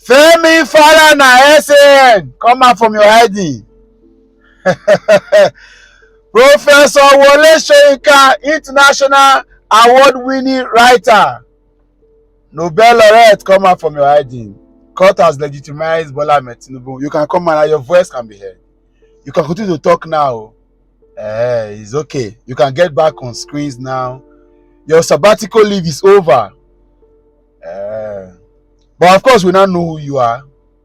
Femi Falana, SAN, come out from your hiding. Professor Wole Soyinka, international award-winning writer, Nobel laureate, come out from your hiding. Court has legitimized Bola Ahmed Tinubu. You can come out and your voice can be heard. You can continue to talk now. It's okay. You can get back on screens now. Your sabbatical leave is over. But of course, we now know who you are.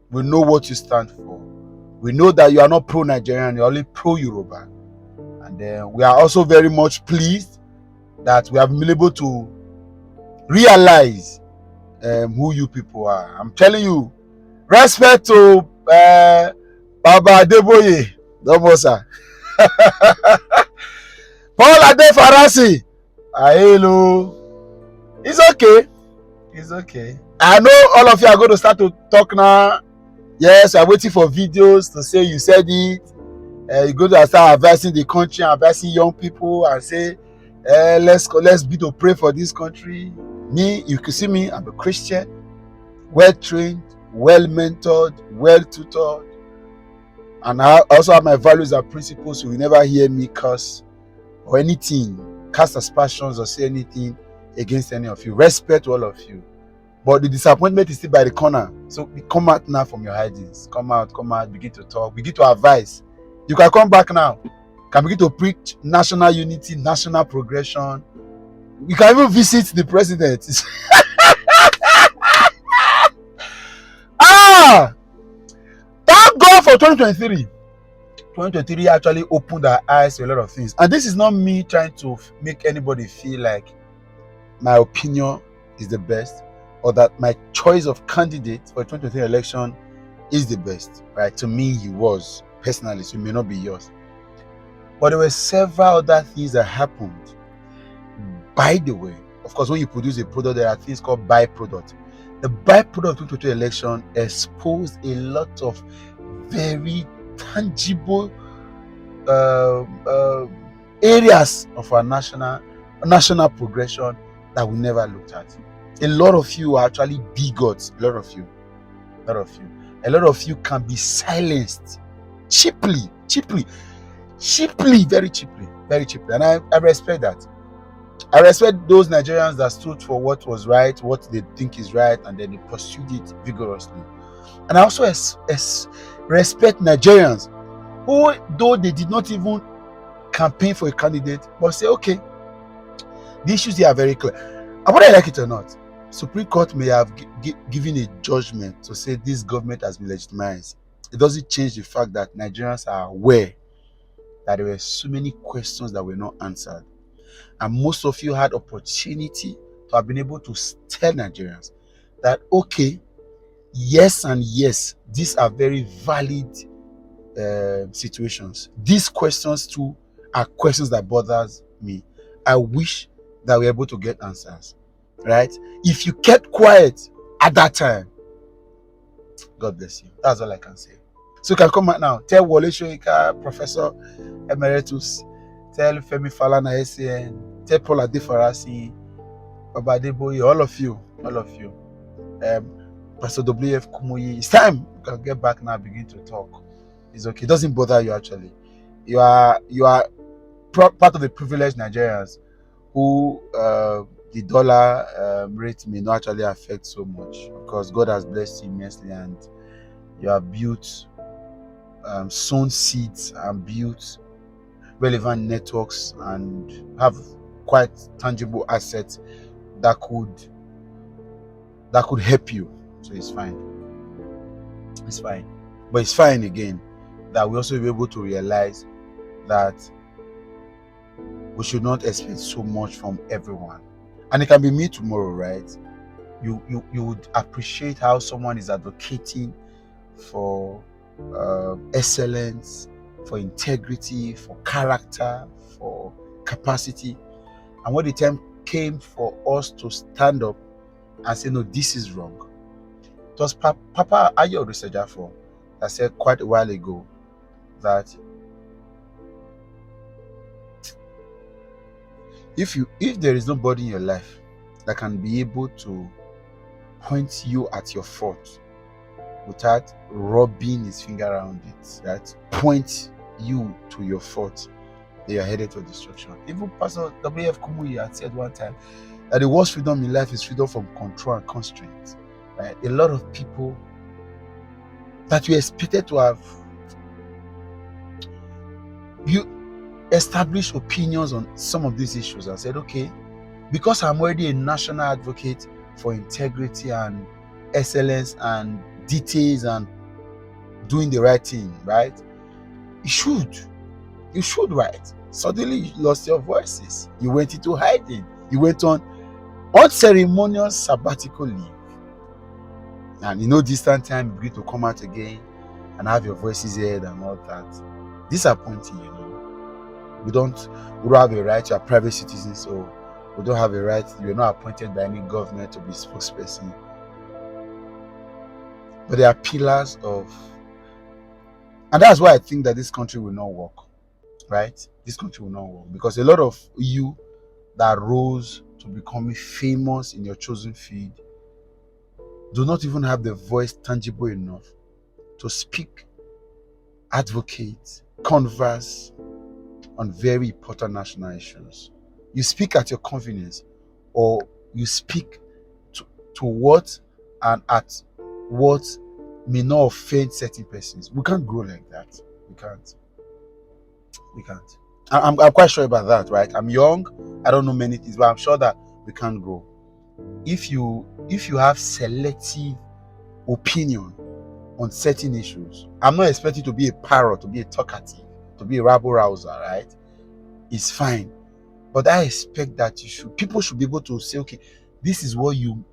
We know what you stand for. We know that you are not pro-Nigerian, you're only pro-Yoruba. And we are also very much pleased that we have been able to realize who you people are. I'm telling you, respect to Baba Adeboye, Dobosa. Paul Adefarasin, hello. It's okay. It's okay. I know all of you are going to start to talk now. Yes, I'm waiting for videos to say you said it. You're going to start advising the country, advising young people, and say, let's be to pray for this country. Me, you can see me, I'm a Christian, well trained, well mentored, well tutored, and I also have my values and principles. So you never hear me curse or anything, cast aspersions or say anything against any of you. Respect all of you. But the disappointment is still by the corner. So come out now from your hidings. Come out, begin to talk, begin to advise. You can come back now. You can begin to preach national unity, national progression. You can even visit the president. Thank God for 2023. 2023 actually opened our eyes to a lot of things. And this is not me trying to make anybody feel like my opinion is the best, or that my choice of candidate for 2023 election is the best, right? To me, he was, personally, so it may not be yours. But there were several other things that happened. By the way, of course, when you produce a product, there are things called byproduct. The byproduct of 2023 election exposed a lot of very tangible areas of our national progression that we never looked at. A lot of you are actually bigots. A lot of you. A lot of you can be silenced cheaply, very cheaply. And I respect that. I respect those Nigerians that stood for what was right, what they think is right, and then they pursued it vigorously. And I also respect Nigerians who, though they did not even campaign for a candidate, but say, okay, the issues here are very clear. And whether I like it or not, Supreme Court may have given a judgment to say this government has been legitimized. It doesn't change the fact that Nigerians are aware that there were so many questions that were not answered. And most of you had opportunity to have been able to tell Nigerians that, okay, yes and yes, these are very valid situations. These questions too are questions that bothers me. I wish that we're able to get answers, right? If you kept quiet at that time, God bless you. That's all I can say. So you can come out now. Tell Wole Soyinka, Professor Emeritus. Tell Femi Falana, SAN. Tell Paul Adefarasin, Baba Adeboye, all of you. Pastor WF Kumuyi. It's time. You can get back now, begin to talk. It's okay. It doesn't bother you actually. You are part of the privileged Nigerians who the dollar rate may not actually affect so much, because God has blessed you immensely, and you have built, sown seeds and built relevant networks and have quite tangible assets that could help you. So it's fine. But it's fine again that we also be able to realize that we should not expect so much from everyone. And it can be me tomorrow, right? You would appreciate how someone is advocating for excellence, for integrity, for character, for capacity. And when the time came for us to stand up and say, no, this is wrong, it was Papa Ayo Orisejafo that said quite a while ago that if there is nobody in your life that can be able to point you at your fault, without rubbing his finger around it, right? Point you to your fault. They are headed to destruction. Even Pastor W.F. Kumuyi had said one time that the worst freedom in life is freedom from control and constraint. Right? A lot of people that we expected to have established opinions on some of these issues and said, okay, because I'm already a national advocate for integrity and excellence and details and doing the right thing, right? You should write. Suddenly you lost your voices. You went into hiding. You went on unceremonious sabbatical leave. And in no distant time, you begin to come out again and have your voices heard and all that. Disappointing, you know. We don't have a right. You are private citizens, so we don't have a right. You are not appointed by any government to be spokesperson. But there are pillars of, and that's why I think that this country will not work, right? This country will not work because a lot of you that rose to becoming famous in your chosen field do not even have the voice tangible enough to speak, advocate, converse on very important national issues. You speak at your convenience, or you speak to what and at what may not offend certain persons. We can't grow like that. We can't. I'm quite sure about that, right? I'm young. I don't know many things, but I'm sure that we can't grow. If you have selective opinion on certain issues, I'm not expecting to be a parrot, to be a talkative, to be a rabble rouser, right? It's fine. But I expect that people should be able to say, okay, this is what you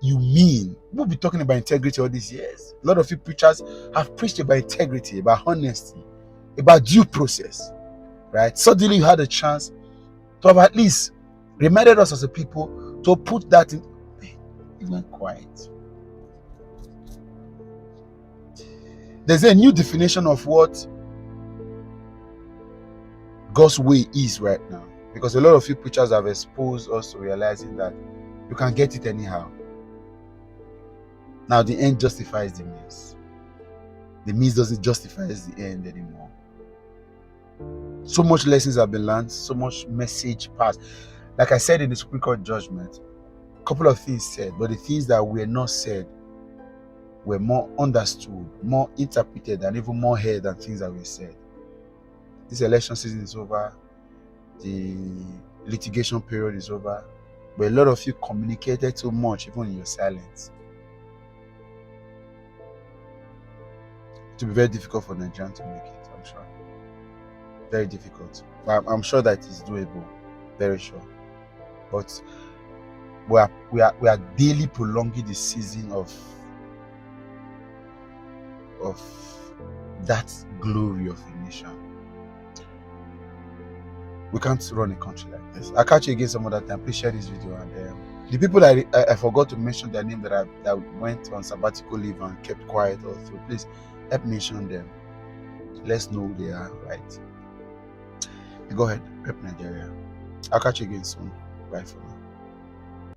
mean. We'll be talking about integrity all these years. A lot of you preachers have preached about integrity, about honesty, about due process, right? Suddenly you had a chance to have at least reminded us as a people to put that in. You went quiet. There's a new definition of what God's way is right now, because a lot of you preachers have exposed us to realizing that you can get it anyhow. Now the end justifies the means. The means doesn't justify the end anymore. So much lessons have been learned, so much message passed. Like I said in the Supreme Court judgment, a couple of things said, but the things that were not said were more understood, more interpreted, and even more heard than things that were said. This election season is over. The litigation period is over. But a lot of you communicated too much, even in your silence. It will be very difficult for Nigerians to make it, I'm sure. Very difficult. But I'm sure that it's doable. Very sure. But we are daily prolonging the season of that glory of a nation. We can't run a country like this. I'll catch you again some other time. Please share this video. And the people that I forgot to mention their name that went on sabbatical leave and kept quiet all through, please help mention them. Let's know who they are, right? You go ahead, rep Nigeria. I'll catch you again soon. Bye for now.